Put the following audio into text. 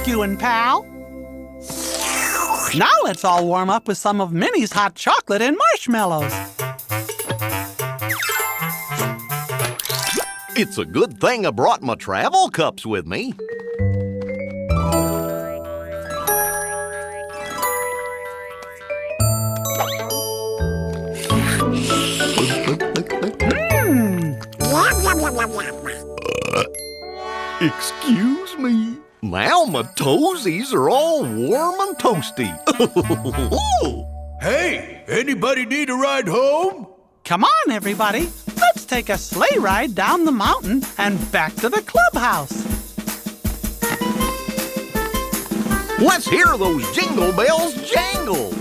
rescuing, pal. Now let's all warm up with some of Minnie's hot chocolate and marshmallows. It's a good thing I brought my travel cups with me. Excuse me. Now my toesies are all warm and toasty. Hey, anybody need a ride home? Come on, everybody. Let's take a sleigh ride down the mountain and back to the clubhouse. Let's hear those jingle bells jangle.